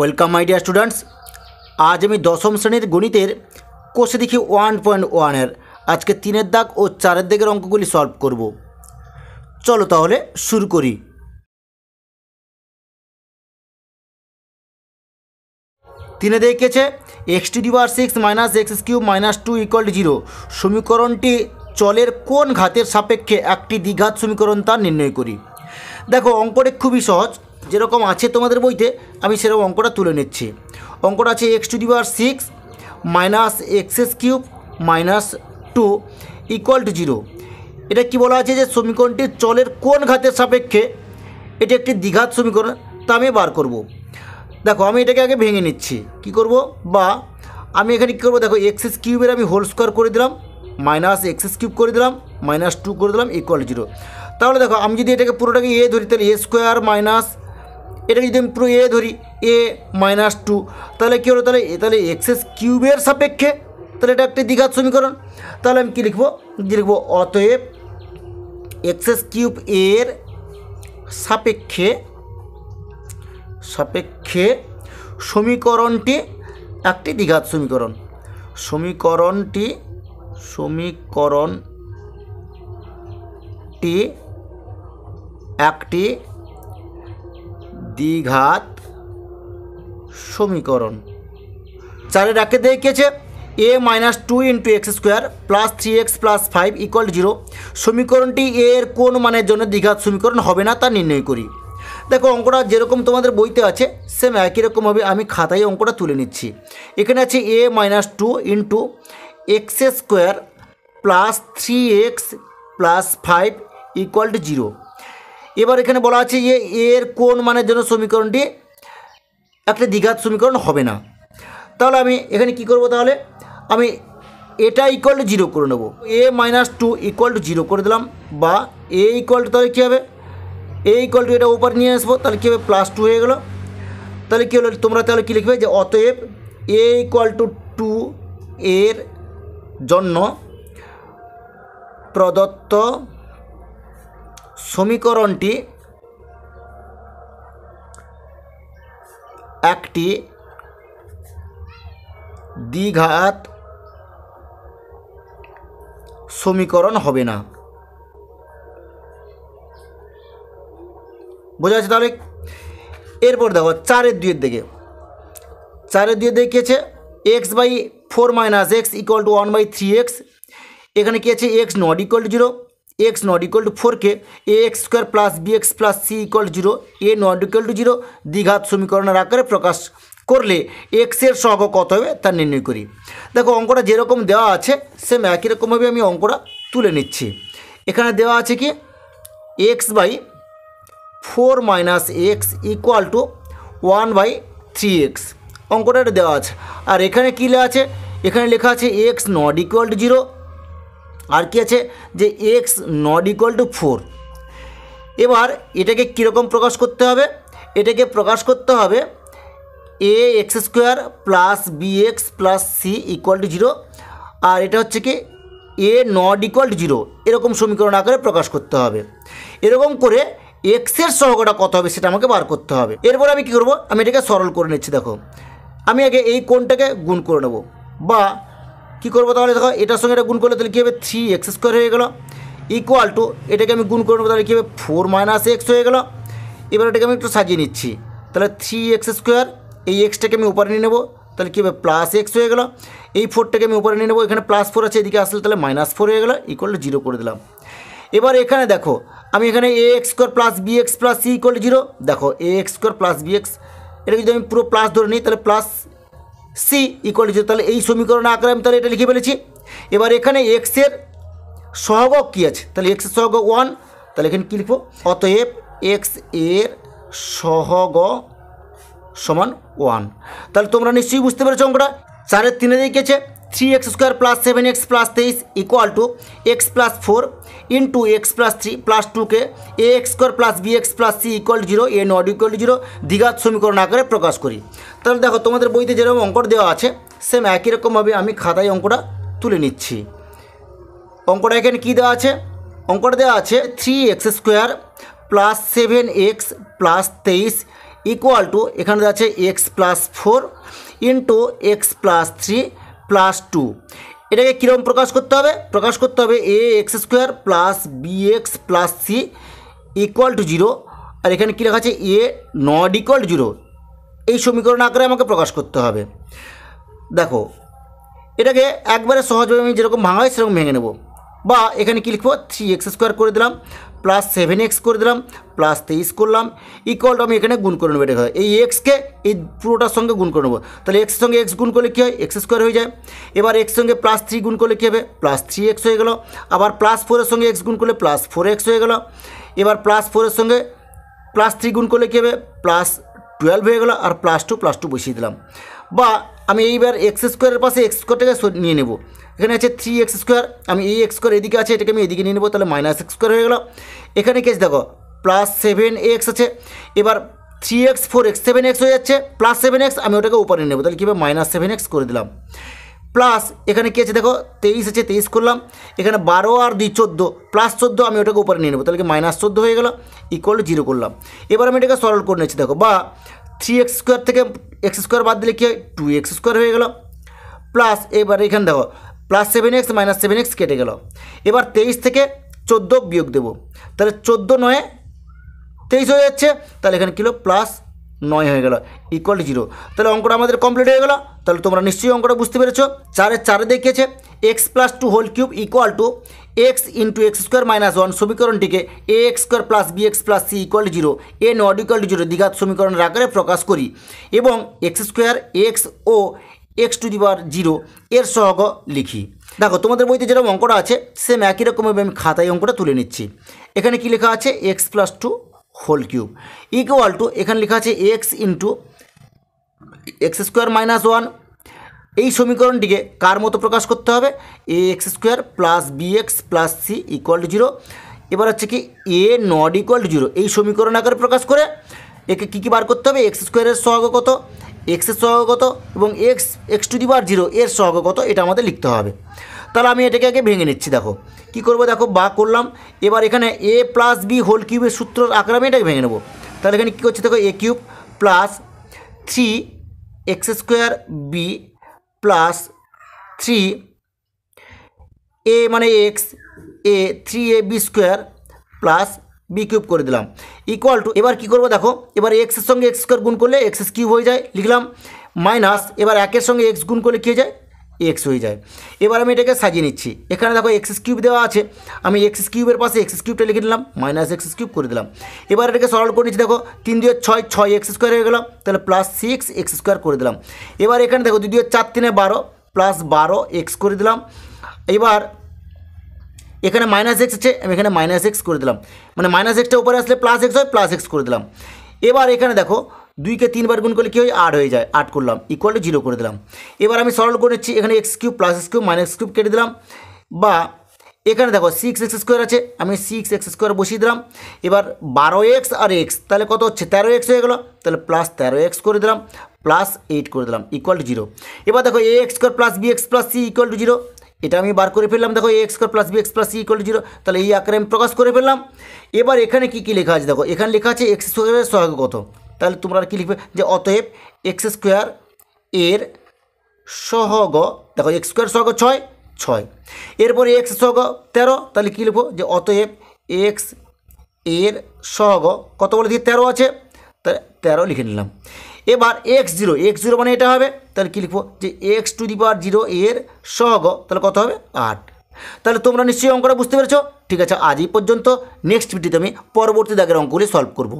Welcome my dear students. আজ আমি দশম শ্রেণীর গণিতের কোষে দেখি 1.1 আজকে 3 দাগ ও 4 দাগের অঙ্কগুলি সলভ করব। চলো তাহলে শুরু করি। তিনে দেখেছে x⁻6 - x³ - 2 = 0 সমীকরণটি চলের কোন ঘাতের সাপেক্ষে একটি দ্বিঘাত সমীকরণ তা নির্ণয় করি। দেখো অঙ্কটা খুবই সহজ, যেরকম আছে তোমাদের বইতে আমি সেরকম অঙ্কটা তুলে নিচ্ছি। অঙ্কটা আছে x⁻6 - x³ - 2 = 0। এটা কি বলা আছে যে সমীকরণটি চলের কোন ঘাতের সাপেক্ষে এটি একটি দ্বিঘাত সমীকরণ তা আমি বার করব। দেখো আমি এটাকে আগে ভেঙে নিচ্ছি, কি করব বা আমি এখানে কী করবো, দেখো x³ আমি হোল স্কোয়ার করে দিলাম, -x³ করে দিলাম, -2 করে দিলাম = 0। তাহলে দেখো আমি যদি এটাকে পুরোটাকে এ ধরি তাহলে a² মাইনাস এটাকে যদি আমি পুরো এ ধরি a - 2, তাহলে কী হলো, তাহলে x³ সাপেক্ষে তাহলে এটা একটা দ্বিঘাত সমীকরণ। তাহলে আমি কী লিখবো, লিখবো অতএব x³ এর সাপেক্ষে সমীকরণটি একটি দ্বিঘাত সমীকরণ। সমীকরণটি একটি দ্বিঘাত সমীকরণ। চারে রাখে দেখিয়েছে a - 2 × x² + 3x + 5 = 0 সমীকরণটি এর কোন মানের জন্য দ্বিঘাত সমীকরণ হবে না তা নির্ণয় করি। দেখো অঙ্কটা যেরকম তোমাদের বইতে আছে সেম একই রকমভাবে আমি খাতায় অঙ্কটা তুলে নিচ্ছি। এখানে আছে a - 2 × x² + 3x + 5 = 0। এবার এখানে বলা আছে যে এর কোন মানের জন্য সমীকরণটি একটা দ্বিঘাত সমীকরণ হবে না। তাহলে আমি এখানে কি করব, তাহলে আমি এটা = 0 করে নেব, a - 2 = 0 করে দিলাম, বা a = তাহলে কী হবে, a = এটা উপর নিয়ে আসবো, তাহলে কী হবে +2 হয়ে গেল। তাহলে কী হলো, তোমরা তাহলে কী লিখবে যে অতএব a = 2 এর জন্য প্রদত্ত সমীকরণটি একটি দ্বিঘাত সমীকরণ হবে না। বোঝা যাচ্ছে? তাহলে এরপর দেখো 4-এর 2-এর দিকে, 4-এর 2-এ দেখিয়েছে x/4 - x = 1/3x। এখানে কী আছে x ≠ 0, x ≠ 4কে ax² + bx + c = 0, a ≠ 0 দ্বিঘাত সমীকরণের আকারে প্রকাশ করলে x এর সহগ কত হবে তা নির্ণয় করি। দেখো অঙ্কটা যেরকম দেওয়া আছে সেম একই রকমভাবে আমি অঙ্কটা তুলে নিচ্ছি। এখানে দেওয়া আছে কি x/4 - x = 1/3x অঙ্কটা দেওয়া আছে। আর এখানে কী লেখা আছে, এখানে লেখা আছে x ≠ 0, আর কি আছে যে x ≠ 4। এবার এটাকে কীরকম প্রকাশ করতে হবে, এটাকে প্রকাশ করতে হবে ax² + bx + c = 0, আর এটা হচ্ছে কি a ≠ 0 এরকম সমীকরণ আকারে প্রকাশ করতে হবে। এরকম করে x এর সহগটা কত হবে সেটা আমাকে বার করতে হবে। এরপর আমি কী করব, আমি এটাকে সরল করে নিচ্ছি। দেখো আমি আগে এই কোণটাকে গুণ করে নেব, বা কী করবো, তাহলে দেখো এটার সঙ্গে এটা গুণ করলে তাহলে কী হবে 3x² হয়ে গেল, = এটাকে আমি গুণ করে নেবো, তাহলে কী হবে 4 - x হয়ে গেল। এবার এটাকে আমি একটু সাজিয়ে নিচ্ছি, তাহলে 3x², এই এক্সটাকে আমি উপরে নিয়ে নেবো, তাহলে কী হবে +x হয়ে গেল। এই 4টাকে আমি উপরে নিয়ে নেবো, এখানে +4 আছে, এদিকে আসলে তাহলে -4 হয়ে গেল, = 0 করে দিলাম। এবার এখানে দেখো আমি এখানে ax² + bx + c = 0, দেখো ax² + bx এটা যদি আমি পুরো প্লাস ধরে নিই তাহলে +c = 0, তাহলে এই সমীকরণের আকারে আমি তাহলে এটা লিখে ফেলেছি। এবার এখানে x এর সহগ কী আছে, তাহলে x এর সহগ 1, তাহলে এখানে কী লিখবো, অতএব x এর সহগ = 1। তাহলে তোমরা নিশ্চয়ই বুঝতে পেরেছো অঙ্কটা। 4-এর 3-এ দেখিয়েছে 3x² + 7x + 23 = x + 4 × x + 3 + 2কে ax² + bx + c = 0, a ≠ 0 দ্বিঘাত সমীকরণ আকারে প্রকাশ করি। তাহলে দেখো তোমাদের বইতে যেরকম অঙ্কটা দেওয়া আছে সেম একই রকমভাবে আমি খাতায় অঙ্কটা তুলে নিচ্ছি। অঙ্কটা এখানে কী দেওয়া আছে, অঙ্কটা দেওয়া আছে 3x² + 7x + 23 ইকুয়াল টু এখানে দেওয়া আছে x plus 4 into x plus 3 plus 2। এটাকে কীরকম প্রকাশ করতে হবে? প্রকাশ করতে হবে a x square plus b x plus c equal to 0। আর এখানে কী লেখা আছে? A not equal to 0। এই সমীকরণ আকারে আমাকে প্রকাশ করতে হবে। দেখো এটাকে একবারে সহজভাবে আমি যেরকম ভাঙা হয় সেরকম ভেঙে নেব। বা এখানে কী লিখবো? 3x স্কোয়ার করে দিলাম প্লাস 7x করে দিলাম প্লাস 23 করলাম ইকুয়াল টু আমি এখানে গুণ করে নেবো। এটা এই এক্সকে এই পুরোটার সঙ্গে গুণ করে নেবো। তাহলে এক্সের সঙ্গে এক্স গুণ করলে কী হয়? এক্স স্কোয়ার হয়ে যায়। এবার এক্স সঙ্গে প্লাস 3 গুণ করলে কী হবে? প্লাস 3x হয়ে গেল। আবার প্লাস 4-এর সঙ্গে এক্স গুণ করলে প্লাস 4x হয়ে গেল। এবার প্লাস 4-এর সঙ্গে প্লাস 3 গুণ করলে কী হবে? প্লাস 12 হয়ে গেল। আর প্লাস টু বসিয়ে দিলাম। বা আমি এইবার এক্স স্কোয়ারের পাশে এক্স স্কোয়ারটাকে নিয়ে নেব। এখানে আছে 3x স্কোয়ার, আমি এই এক্স স্কোয়ার এদিকে আছে, এটাকে আমি এদিকে নিয়ে নেবো। তাহলে মাইনাস এক্স স্কোয়ার হয়ে গেল। এখানে কেস দেখো প্লাস 7x আছে। এবার 3x 4x 7x হয়ে যাচ্ছে, প্লাস 7x আমি ওটাকে উপরে নেবো। তাহলে কী হবে? মাইনাস 7x করে দিলাম। প্লাস এখানে কী আছে দেখো 23 আছে, 23 করলাম। এখানে 12 আর 2 14, প্লাস 14 আমি ওটাকে উপরে নিয়ে নেবো। তাহলে কি মাইনাস 14 হয়ে গেল ইকুয়াল টু 0 করলাম। এবার আমি এটাকে সরল করে নিচ্ছি দেখো। বা 3x স্কোয়ার থেকে এক্স স্কোয়ার বাদ দিলে কী হয়? 2x স্কোয়ার হয়ে গেল। প্লাস এবার এখানে দেখো প্লাস 7x মাইনাস 7x কেটে গেল। এবার 23 থেকে 14 বিয়োগ দেবো। তাহলে 14 9 23 হয়ে যাচ্ছে। তাহলে এখানে কিলো প্লাস 9 হয়ে গেল ইকুয়াল টু 0। তাহলে অঙ্কটা আমাদের কমপ্লিট হয়ে গেল। তাহলে তোমরা নিশ্চয়ই অঙ্কটা বুঝতে পেরেছো। 4 দেখিয়েছে x plus 2 whole cube equal to x into x square minus 1 সমীকরণটিকে a x square plus b x plus c equal to 0 a not equal to 0 দ্বিঘাত সমীকরণের আকারে প্রকাশ করি এবং এক্স স্কোয়ার এক্স ও এক্স টু দি পাওয়ার 0 এর সহগ লিখি। দেখো তোমাদের বইতে যেরকম অঙ্কটা আছে সেম একই রকমভাবে আমি খাতায় অঙ্কটা তুলে নিচ্ছি। এখানে কি লেখা আছে? X plus 2 whole cube equal to এখানে লেখা আছে x into x square minus 1। এই সমীকরণটিকে কার মতো প্রকাশ করতে হবে? A x square plus b x plus c equal to 0। এবার হচ্ছে কি এ নট ইকুয়াল টু 0 এই সমীকরণ আকারে প্রকাশ করে একে কী বার করতে হবে? এক্স স্কোয়ারের সহগ কত, এক্সের সহগ কত এবং এক্স টু দি পাওয়ার 0 এর সহগ কত, এটা আমাদের লিখতে হবে। তাহলে আমি এটাকে আগে ভেঙে নিচ্ছি। দেখো কী করবো? দেখো বা করলাম। এবার এখানে এ প্লাস বি হোল কিউবের সূত্র আকারে আমি এটাকে ভেঙে নেবো। তাহলে এখানে কী করছে? দেখো a cube plus 3x square b plus 3 a মানে x a 3ab square plus b cube করে দিলাম ইকুয়াল টু এবার কী করবো? দেখো এবার এক্সের সঙ্গে এক্স স্কোয়ার গুণ করলে এক্স কিউব হয়ে যায়, লিখলাম। মাইনাস এবার একের সঙ্গে এক্স গুণ করলে কী হয়ে যায়? এক্স হয়ে যায়। এবার আমি এটাকে সাজিয়ে নিচ্ছি। এখানে দেখো এক্স কিউব দেওয়া আছে, আমি এক্স কিউবের পাশে এক্স কিউবটা লিখে দিলাম, মাইনাস এক্স কিউব করে দিলাম। এবার এটাকে সরল করে নিচ্ছি। দেখো 3 2 6 6x স্কোয়ার হয়ে গেল। তাহলে প্লাস 6x স্কোয়ার করে দিলাম। এবার এখানে দেখো 2 2 4 3 12 প্লাস 12x করে দিলাম। এবার এখানে মাইনাস এক্স আছে, আমি এখানে মাইনাস এক্স করে দিলাম, মানে মাইনাস এক্সটা উপরে আসলে প্লাস এক্স হয়, প্লাস এক্স করে দিলাম। এবার এখানে দেখো 2কে 3 বার গুণ করলে কী হয়? 8 হয়ে যায়, 8 করলাম ইকুয়াল টু 0 করে দিলাম। এবার আমি সরল করে নিচ্ছি। এখানে x cube plus x cube minus cube কেটে দিলাম। বা এখানে দেখো 6x স্কোয়ার আছে, আমি 6x স্কোয়ার বসিয়ে দিলাম। এবার 12x আর x তাহলে কত হচ্ছে? 13x হয়ে গেল। তাহলে প্লাস 13x করে দিলাম প্লাস 8 করে দিলাম ইকুয়াল টু 0। এবার দেখো a x square plus b x plus c equal to 0, এটা আমি বার করে ফেললাম। দেখো a x square plus b x plus c equal to 0, তাহলে এই আকারে আমি প্রকাশ করে ফেললাম। এবার এখানে কী কী লেখা আছে? দেখো এখানে লেখা আছে এক্স স্কোয়ারের সহগ কত। তাহলে তোমরা কী লিখবে? যে অতএব এক্স স্কোয়ার এর সহগ, দেখো এক্স স্কোয়ার সহগ 6, এরপর এক্স সহগ 13, তাহলে কী লিখবো? যে অতএব এক্স এর সহগ কত বলে দিয়ে 13 আছে, তাহলে 13 লিখে নিলাম। এবার x0 মানে এটা হবে, তাহলে কী লিখবো? যে এক্স টু দি পাওয়ার 0 এর সহগ, তাহলে কত হবে? 8। তাহলে তোমরা নিশ্চয়ই অঙ্কটা বুঝতে পেরেছো। ঠিক আছে, আজ এই পর্যন্ত। নেক্সট ভিডিওতে আমি পরবর্তী দাগের অঙ্কগুলি সলভ করব।